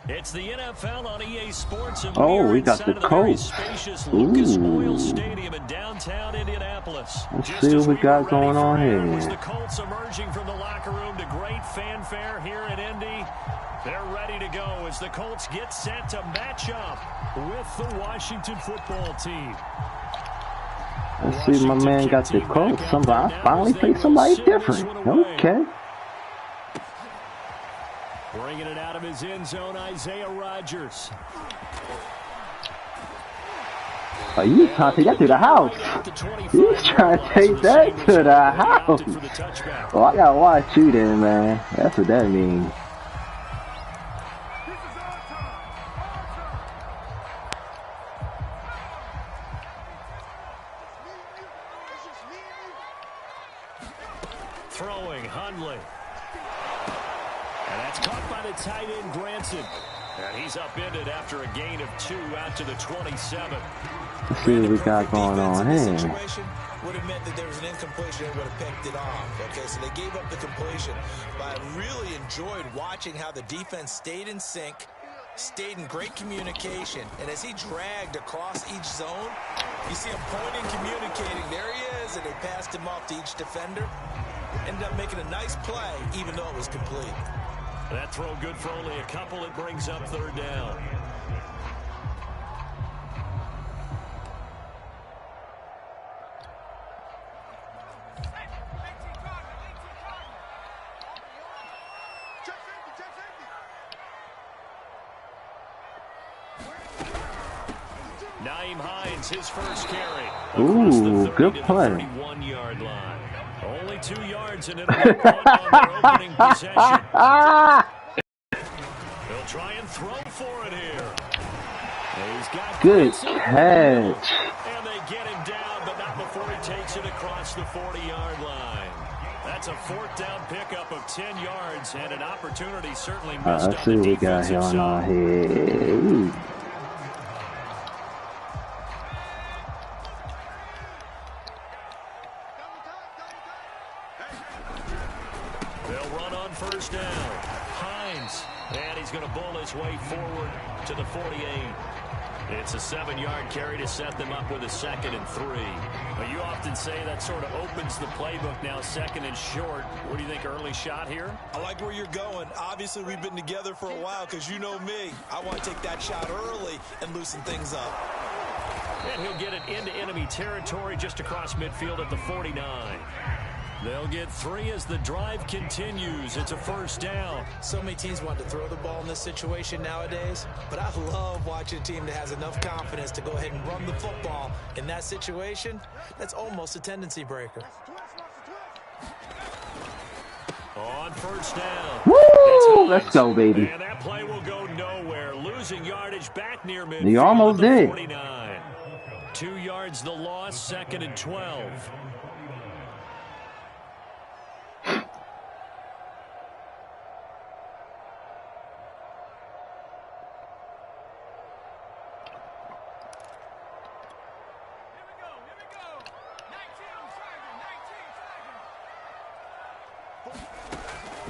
It's the NFL on EA Sports, and we got the Colts. Spacious Lucas Oil Stadium in downtown Indianapolis. Let's see what we got going on here. The Colts emerging from the locker room to great fanfare here in Indy. They're ready to go as the Colts get set to match up with the Washington football team. Let's see, my man got the Colts. Somebody finally played somebody different. Okay. Bringing it out of his end zone, Isaiah Rodgers. Oh, you trying to take that to the house? He's trying to take that to the house. Oh, I gotta watch you then, man. That's what that means. Throwing Hundley. And that's caught by the tight end, Granson. And he's upended after a gain of 2 out to the 27. Let's see what we got going on here. Would have meant that there was an incompletion and would have picked it off. Okay, so they gave up the completion. But I really enjoyed watching how the defense stayed in sync, stayed in great communication. And as he dragged across each zone, you see him pointing, communicating. There he is, and they passed him off to each defender. Ended up making a nice play, even though it was complete. That throw good for only a couple. It brings up 3rd down. Nyheim Hines, his first carry. Ooh, good play. 31-yard line. Only 2 yards and it'll be on their opening possession. They'll try and throw for it here. He's got good catch. And they get him down, but not before he takes it across the 40-yard line. That's a 4th down pickup of 10 yards and an opportunity certainly missed. Let's see what we got going on here. Ooh. They'll run on 1st down. Hines, and he's going to bull his way forward to the 48. It's a 7-yard carry to set them up with a 2nd and 3. But you often say that sort of opens the playbook now, 2nd and short. What do you think, early shot here? I like where you're going. Obviously, we've been together for a while because you know me. I want to take that shot early and loosen things up. And he'll get it into enemy territory just across midfield at the 49. They'll get 3 as the drive continues. It's a 1st down. So many teams want to throw the ball in this situation nowadays, but I love watching a team that has enough confidence to go ahead and run the football. In that situation, that's almost a tendency breaker. On 1st down. Woo! Let's go, baby. And that play will go nowhere. Losing yardage back near midfield. You almost did. 49. 2 yards the loss, 2nd and 12.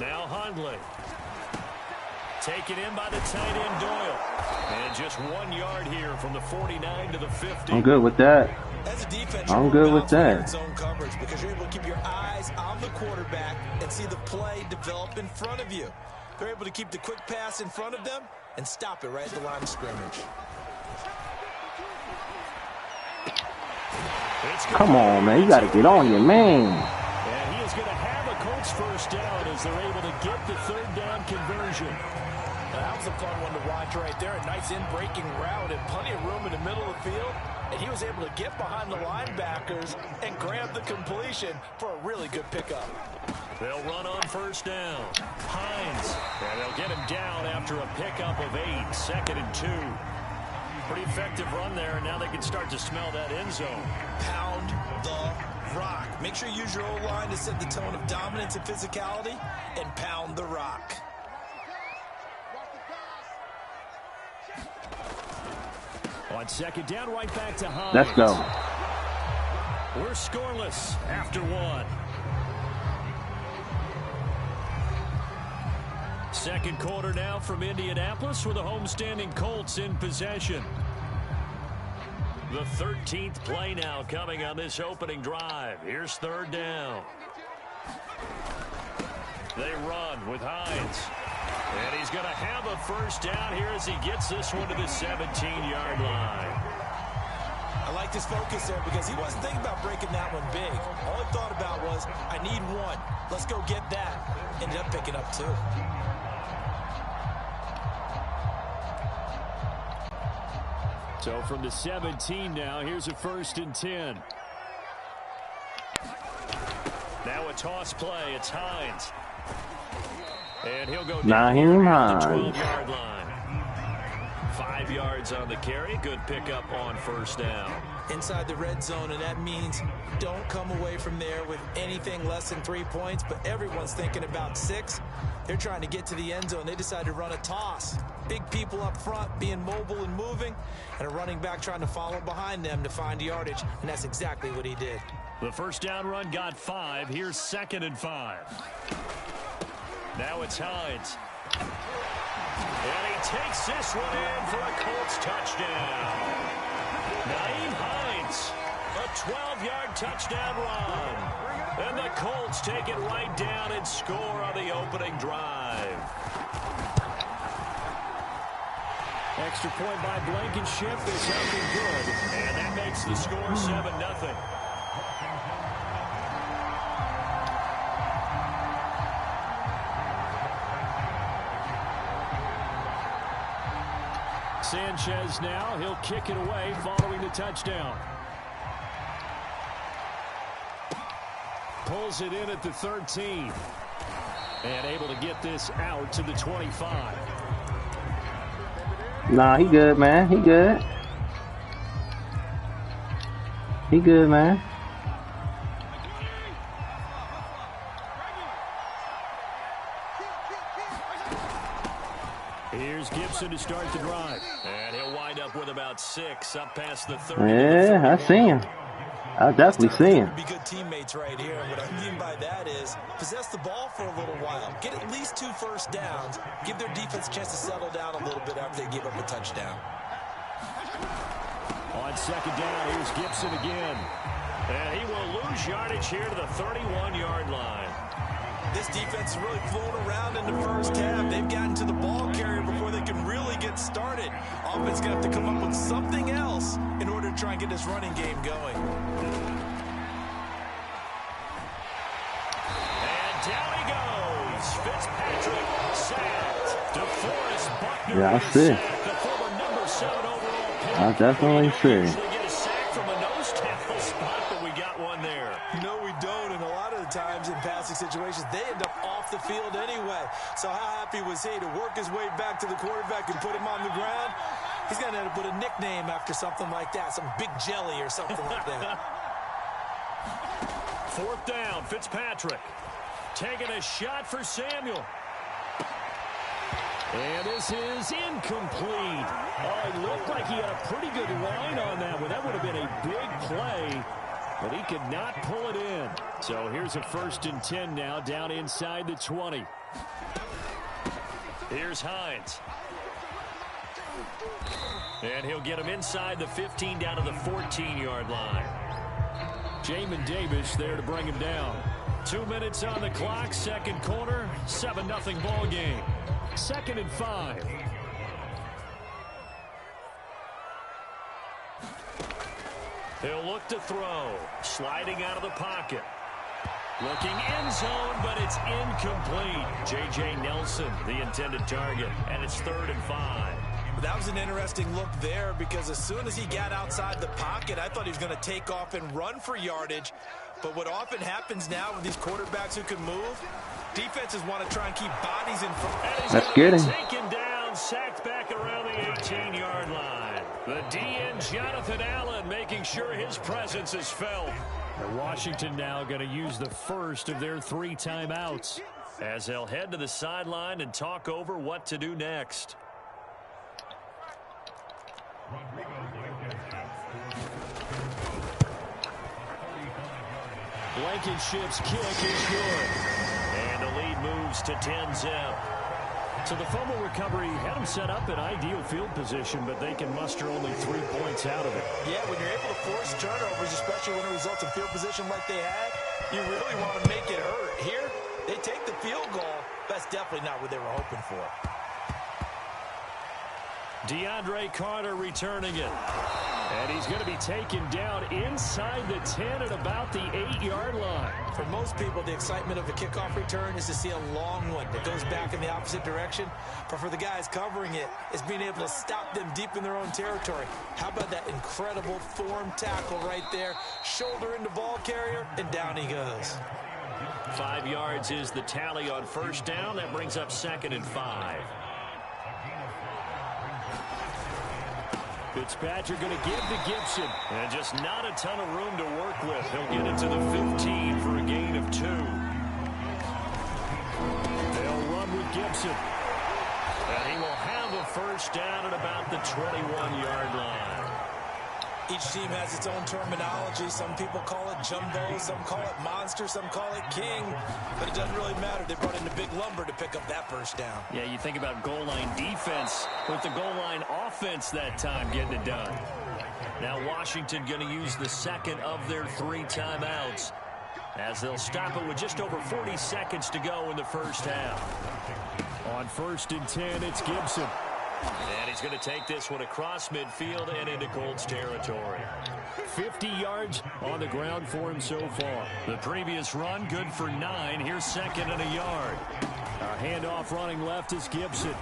Now Hundley. Taken in by the tight end Doyle. And just 1 yard here from the 49 to the 50. I'm good with that. As a defense, I'm good with that. Zone coverage because you're able to keep your eyes on the quarterback and see the play develop in front of you. They're able to keep the quick pass in front of them and stop it right at the line of scrimmage. Come on, man. You got to get on your man. And he is going to have a Colts 1st down as they're able to get the 3rd down conversion. That was a fun one to watch right there. A nice in-breaking route and plenty of room in the middle of the field. And he was able to get behind the linebackers and grab the completion for a really good pickup. They'll run on 1st down. Hines. And they'll get him down after a pickup of 8. 2nd and 2. Pretty effective run there. Now they can start to smell that end zone. Pound the rock. Make sure you use your O-line to set the tone of dominance and physicality and pound the rock. On 2nd down, right back to Hines. Let's go. We're scoreless after 1. Second quarter now from Indianapolis with the homestanding Colts in possession. The 13th play now coming on this opening drive. Here's third down. They run with Hines. And he's going to have a first down here as he gets this one to the 17-yard line. I like this focus there because he wasn't thinking about breaking that one big. All he thought about was, I need one. Let's go get that. Ended up picking up two. So from the 17 now, here's a 1st and 10. Now a toss play. It's Hines. And he'll go down the 12-yard line. 5 yards on the carry. Good pickup on first down. Inside the red zone, and that means don't come away from there with anything less than 3 points, but everyone's thinking about 6. They're trying to get to the end zone. They decide to run a toss. Big people up front being mobile and moving, and a running back trying to follow behind them to find yardage, and that's exactly what he did. The first down run got 5. Here's 2nd and 5. Now it's Hines. And he takes this one in for a Colts touchdown. Nyheim Hines, a 12-yard touchdown run. And the Colts take it right down and score on the opening drive. Extra point by Blankenship is nothing good. And that makes the score 7-0. Sanchez now, he'll kick it away following the touchdown. Pulls it in at the 13. And able to get this out to the 25. Nah, he good, man. He good. He good, man. Here's Gibson to start the drive. And he'll wind up with about 6 up past the 30. Yeah, I see him. I definitely see him. Be good teammates right here. And what I mean by that is possess the ball for a little while. Get at least 2 first downs. Give their defense a chance to settle down a little bit after they give up a touchdown. On second down, here's Gibson again. And he will lose yardage here to the 31-yard line. This defense is really flown around in the first half. They've gotten to the ball carrier before they can really get started. Offense going to have to come up with something else in order to try and get this running game going. And down he goes. Fitzpatrick sacked. DeForest Buckner. Yeah, I see. The former number 7 overall pick. I definitely see. Usually get a sack from a nose tackle spot, but we got one there. No, we don't. And a lot of the times in passing situations, they end up off the field anyway. So how happy was he to work his way back to the quarterback and put him on the ground? He's going to have to put a nickname after something like that, some Big Jelly or something like that. 4th down, Fitzpatrick taking a shot for Samuel. And this is incomplete. Oh, it looked like he had a pretty good line on that one. That would have been a big play, but he could not pull it in. So here's a 1st and 10 now, down inside the 20. Here's Hines. And he'll get him inside the 15 down to the 14-yard line. Jamin Davis there to bring him down. 2 minutes on the clock, second quarter, 7-0 ball game. 2nd and 5. He'll look to throw. Sliding out of the pocket. Looking end zone, but it's incomplete. J.J. Nelson, the intended target, and it's 3rd and 5. That was an interesting look there because as soon as he got outside the pocket, I thought he was going to take off and run for yardage. But what often happens now with these quarterbacks who can move, defenses want to try and keep bodies in front. Let's get him. Taken down, sacked back around the 18-yard line. The DN, Jonathan Allen, making sure his presence is felt. And Washington now going to use the first of their 3 timeouts as they'll head to the sideline and talk over what to do next. Blankenship's kick is good. And the lead moves to 10-0. So the fumble recovery had them set up in ideal field position, but they can muster only 3 points out of it. Yeah, when you're able to force turnovers, especially when it results in field position like they had, you really want to make it hurt. Here, they take the field goal. That's definitely not what they were hoping for. DeAndre Carter returning it. And he's going to be taken down inside the 10 at about the 8-yard line. For most people, the excitement of a kickoff return is to see a long one that goes back in the opposite direction. But for the guys covering it, it's being able to stop them deep in their own territory. How about that incredible form tackle right there? Shoulder into ball carrier, and down he goes. 5 yards is the tally on first down. That brings up 2nd and 5. Fitzpatrick going to give to Gibson. And just not a ton of room to work with. He'll get it to the 15 for a gain of 2. They'll run with Gibson. And he will have a first down at about the 21-yard line. Each team has its own terminology. Some people call it jumbo, some call it monster, some call it king. But it doesn't really matter. They brought in the big lumber to pick up that first down. Yeah, you think about goal line defense with the goal line offense that time getting it done. Now Washington going to use the second of their 3 timeouts as they'll stop it with just over 40 seconds to go in the first half. On 1st and 10, it's Gibson. And he's going to take this one across midfield and into Colts territory. 50 yards on the ground for him so far. The previous run, good for 9. Here's 2nd and a yard. Our handoff running left is Gibson.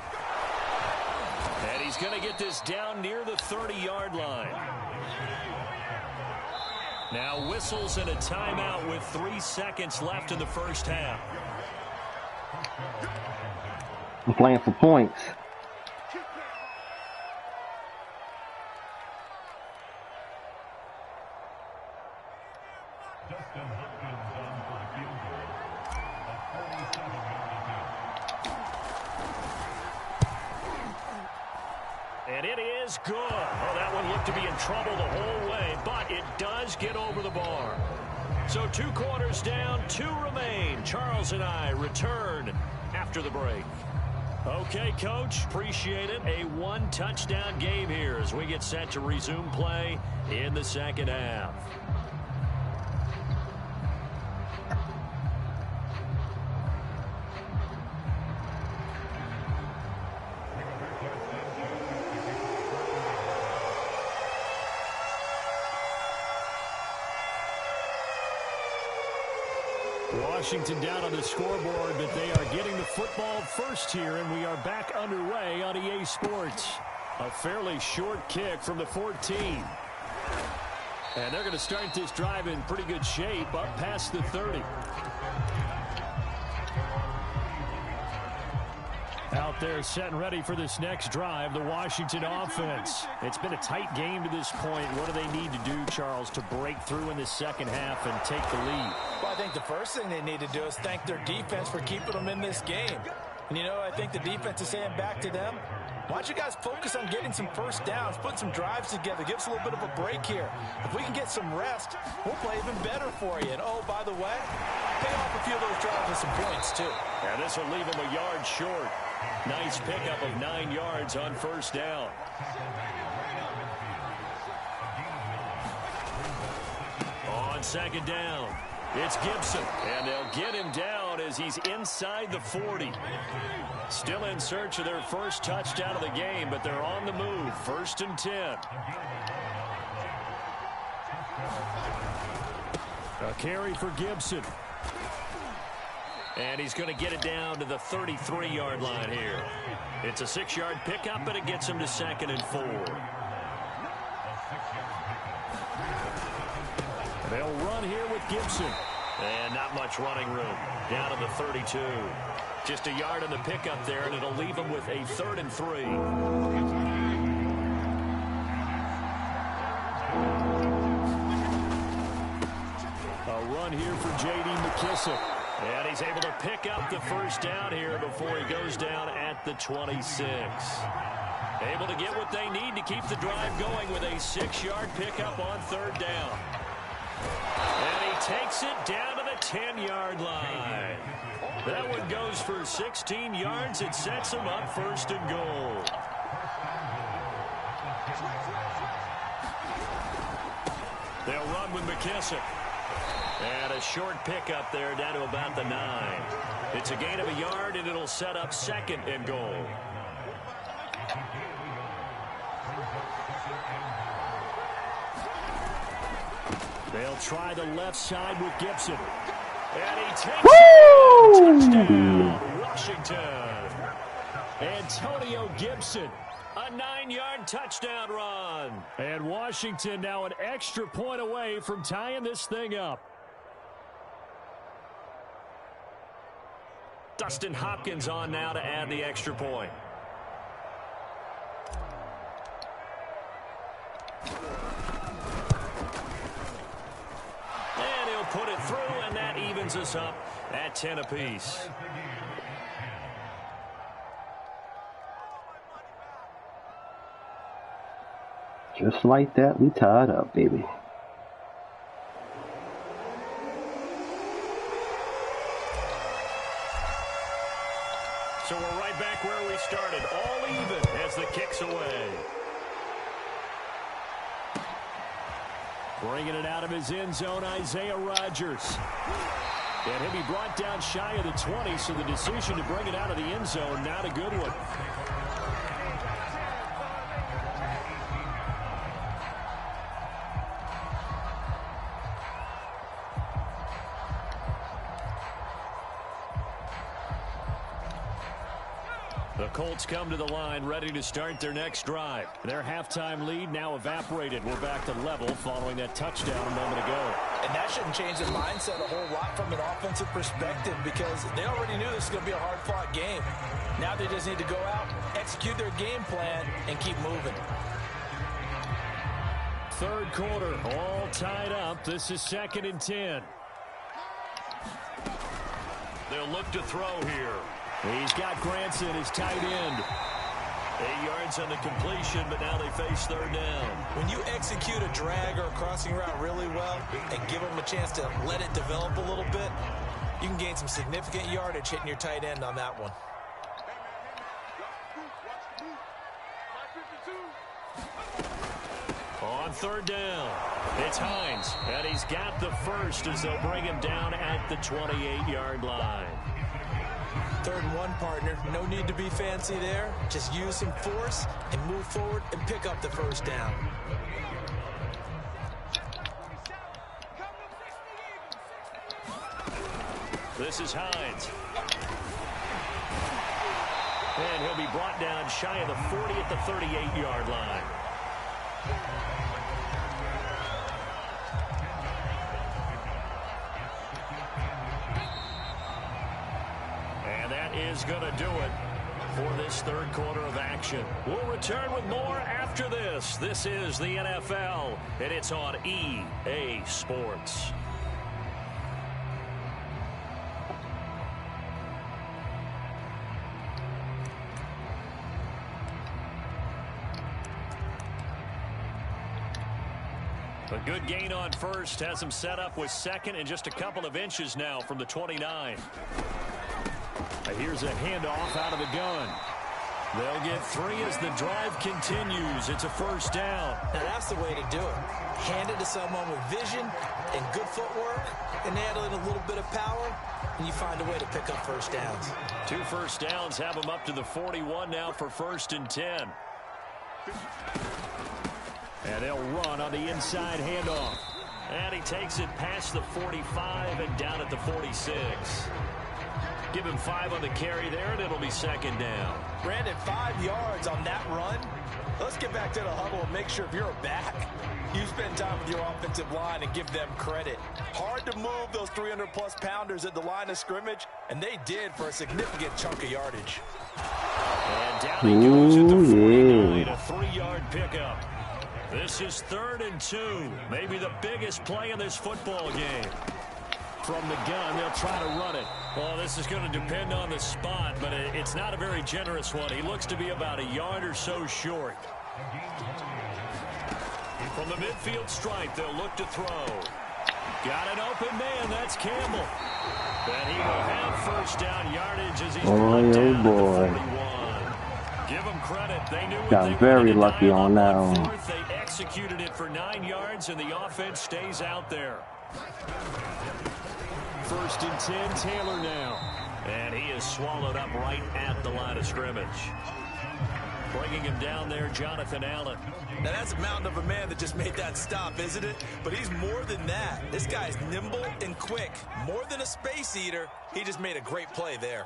And he's going to get this down near the 30-yard line. Now whistles and a timeout with 3 seconds left in the first half. I'm playing for points. And it is good. Oh, that one looked to be in trouble the whole way, but it does get over the bar. So 2 quarters down, 2 remain. Charles and I return after the break. Okay, Coach, appreciate it. A 1-touchdown game here as we get set to resume play in the second half. Washington down on the scoreboard, but they are getting the football first here, and we are back underway on EA Sports. A fairly short kick from the 14. And they're going to start this drive in pretty good shape up past the 30. Out there set and ready for this next drive, the Washington offense. It's been a tight game to this point. What do they need to do, Charles, to break through in the second half and take the lead? Well, I think the first thing they need to do is thank their defense for keeping them in this game. And, you know, I think the defense is saying back to them, why don't you guys focus on getting some first downs, put some drives together, give us a little bit of a break here. If we can get some rest, we'll play even better for you. And, oh, by the way, pay off a few of those drives with some points, too. And this will leave them a yard short. Nice pickup of 9 yards on first down. On second down, it's Gibson. And they'll get him down as he's inside the 40. Still in search of their first touchdown of the game, but they're on the move. 1st and 10. A carry for Gibson. And he's going to get it down to the 33-yard line here. It's a 6-yard pickup, but it gets him to 2nd and 4. They'll run here with Gibson. And not much running room. Down to the 32. Just a yard on the pickup there, and it'll leave him with a 3rd and 3. A run here for J.D. McKissic. And he's able to pick up the first down here before he goes down at the 26. Able to get what they need to keep the drive going with a 6-yard pickup on 3rd down. And he takes it down to the 10-yard line. That one goes for 16 yards. It sets him up 1st and goal. They'll run with McKissick. And a short pickup there down to about the 9. It's a gain of a yard, and it'll set up 2nd and goal. They'll try the left side with Gibson. And he takes it. Touchdown, Washington. Antonio Gibson, a 9-yard touchdown run. And Washington now an extra point away from tying this thing up. Dustin Hopkins on now to add the extra point. And he'll put it through, and that evens us up at 10 apiece. Just like that, we tied up, baby. So we're right back where we started, all even as the kick's away. Bringing it out of his end zone, Isaiah Rodgers. And he'll be brought down shy of the 20, so the decision to bring it out of the end zone, not a good one. The Colts come to the line, ready to start their next drive. Their halftime lead now evaporated. We're back to level following that touchdown a moment ago. And that shouldn't change the mindset a whole lot from an offensive perspective, because they already knew this was going to be a hard-fought game. Now they just need to go out, execute their game plan, and keep moving. Third quarter, all tied up. This is 2nd and 10. They'll look to throw here. He's got Granson, his tight end. 8 yards on the completion, but now they face 3rd down. When you execute a drag or a crossing route really well and give them a chance to let it develop a little bit, you can gain some significant yardage hitting your tight end on that one. On 3rd down, it's Hines, and he's got the first as they'll bring him down at the 28-yard line. 3rd and 1, partner. No need to be fancy there. Just use some force and move forward and pick up the 1st down. This is Hines. And he'll be brought down shy of the 40 at the 38-yard line. Is going to do it for this 3rd quarter of action. We'll return with more after this. This is the NFL, and it's on EA Sports. A good gain on first has him set up with 2nd and just a couple of inches now from the 29. Here's a handoff out of the gun. They'll get 3 as the drive continues. It's a 1st down. Now that's the way to do it. Hand it to someone with vision and good footwork, and add in a little bit of power, and you find a way to pick up 1st downs. 2 1st downs have them up to the 41 now for 1st and 10. And they'll run on the inside handoff. And he takes it past the 45 and down at the 46. Give him 5 on the carry there, and it'll be 2nd down. Brandon, 5 yards on that run. Let's get back to the huddle and make sure if you're a back, you spend time with your offensive line and give them credit. Hard to move those 300-plus pounders at the line of scrimmage, and they did for a significant chunk of yardage. And down he goes at the 49, a 3-yard pickup. This is 3rd and 2, maybe the biggest play in this football game. From the gun, they'll try to run it. Well, this is going to depend on the spot, but it's not a very generous one. He looks to be about a yard or so short. From the midfield stripe, they'll look to throw. Got an open man. That's Campbell. And he will have first down yardage as he's boy, down oh boy. at the 41. Give them credit. They knew Got what they very wanted to lucky dial on that up one. fourth. They executed it for 9 yards, and the offense stays out there. 1st and 10, Taylor now. And he is swallowed up right at the line of scrimmage. Bringing him down there, Jonathan Allen. Now, that's a mountain of a man that just made that stop, isn't it? But he's more than that. This guy's nimble and quick. More than a space eater. He just made a great play there.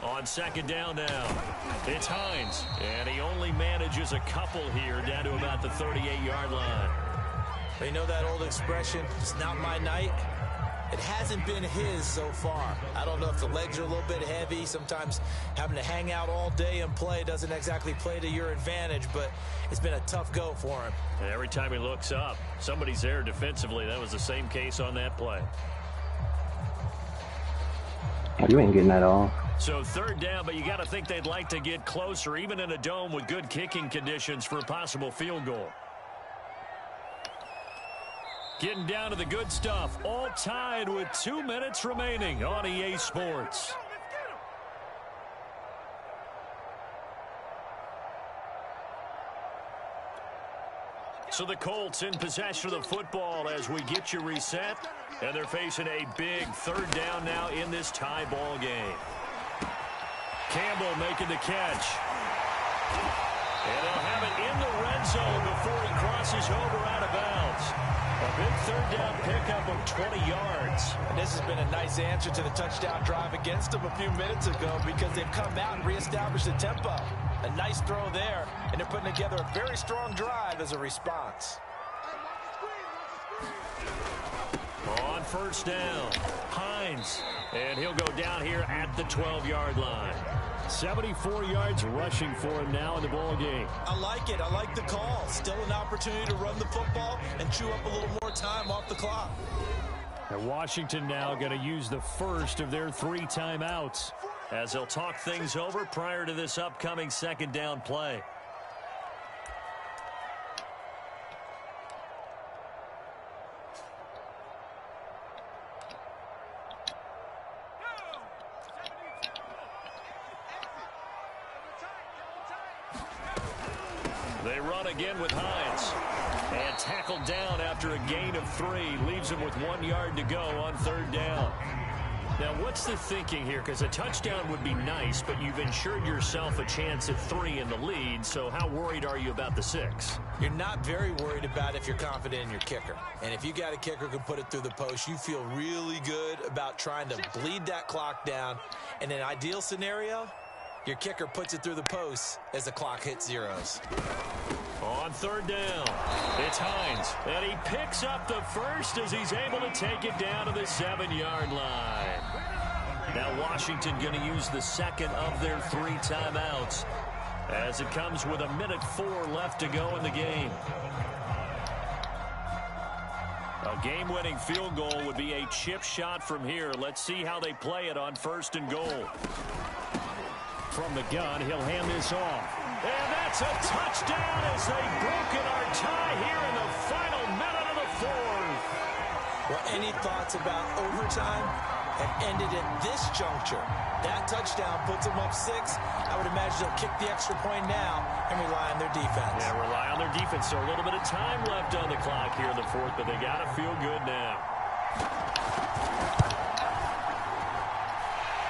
On 2nd down now, it's Hines. And he only manages a couple here down to about the 38-yard line. But you know that old expression, it's not my night? It hasn't been his so far. I don't know if the legs are a little bit heavy. Sometimes having to hang out all day and play doesn't exactly play to your advantage, but it's been a tough go for him. And every time he looks up, somebody's there defensively. That was the same case on that play. You ain't getting that all. So 3rd down, but you got to think they'd like to get closer, even in a dome with good kicking conditions for a possible field goal. Getting down to the good stuff, all tied with 2 minutes remaining on EA Sports. So the Colts in possession of the football as we get you reset. And they're facing a big 3rd down now in this tie ball game. Campbell making the catch. And they'll have it in the red zone before he crosses over out of bounds. A big 3rd down pickup of 20 yards. And this has been a nice answer to the touchdown drive against them a few minutes ago because they've come out and reestablished the tempo. A nice throw there, and they're putting together a very strong drive as a response. On 1st down, Hines. And he'll go down here at the 12-yard line. 74 yards rushing for him now in the ball game. I like it. I like the call. Still an opportunity to run the football and chew up a little more time off the clock. And Washington now going to use the first of their 3 timeouts as they'll talk things over prior to this upcoming 2nd down play. They run again with Hines. And tackled down after a gain of 3. Leaves him with 1 yard to go on 3rd down. Now, what's the thinking here? Because a touchdown would be nice, but you've ensured yourself a chance at 3 in the lead. So how worried are you about the 6? You're not very worried about if you're confident in your kicker. And if you got a kicker who can put it through the post, you feel really good about trying to bleed that clock down. In an ideal scenario, your kicker puts it through the post as the clock hits zeros. On 3rd down, it's Hines. And he picks up the first as he's able to take it down to the 7-yard line. Now Washington going to use the 2nd of their 3 timeouts as it comes with 1:04 left to go in the game. A game-winning field goal would be a chip shot from here. Let's see how they play it on 1st and goal. From the gun, he'll hand this off. And that's a touchdown as they've broken our tie here in the final minute of the 4th. Well, any thoughts about overtime have ended at this juncture. That touchdown puts them up 6. I would imagine they'll kick the extra point now and rely on their defense. Yeah, rely on their defense. So a little bit of time left on the clock here in the 4th, but they got to feel good now.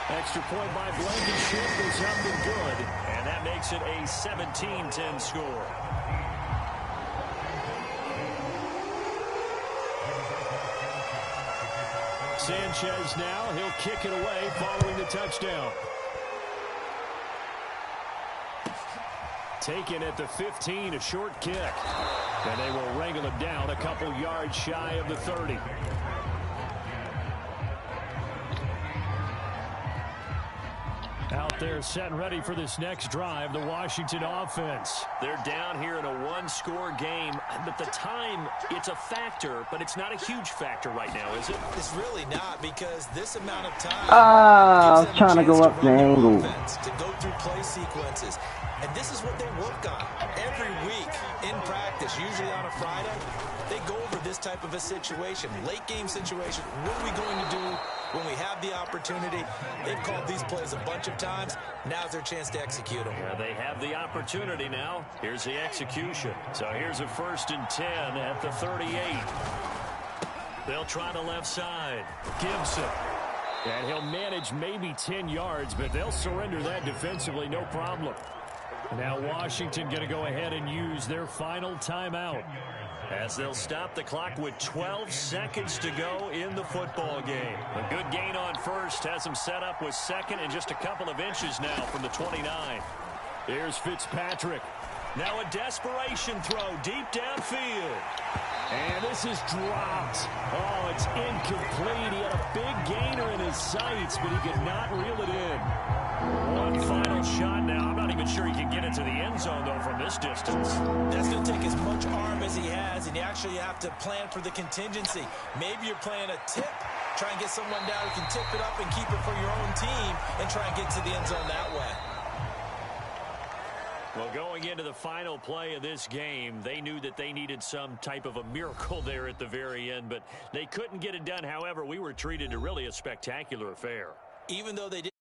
Extra point by Blankenship is up and good, and that makes it a 17-10 score. Sanchez now, he'll kick it away following the touchdown. Taken at the 15, a short kick. And they will wrangle it down a couple yards shy of the 30. Out there set and ready for this next drive, the Washington offense. They're down here in a 1-score game, but the time, it's a factor, but it's not a huge factor right now, is it? It's really not, because this amount of time I was trying to go up the angle. To go through play sequences. And this is what they work on every week. In practice, usually on a Friday, they go over this type of a situation, late game situation. What are we going to do when we have the opportunity? They've called these plays a bunch of times. Now's their chance to execute them. Yeah, they have the opportunity now. Here's the execution. So here's a 1st and 10 at the 38. They'll try the left side. Gibson. And he'll manage maybe 10 yards, but they'll surrender that defensively, no problem. Now Washington going to go ahead and use their final timeout, as they'll stop the clock with 12 seconds to go in the football game. A good gain on first has them set up with second and just a couple of inches now from the 29. Here's Fitzpatrick. Now a desperation throw deep downfield. And this is dropped. Oh, it's incomplete. He had a big gainer in his sights, but he could not reel it in. One final shot now. I'm not even sure he can get into the end zone, though, from this distance. That's going to take as much arm as he has, and you actually have to plan for the contingency. Maybe you're playing a tip. Try and get someone down who can tip it up and keep it for your own team and try and get to the end zone that way. Well, going into the final play of this game, they knew that they needed some type of a miracle there at the very end, but they couldn't get it done. However, we were treated to really a spectacular affair. Even though they did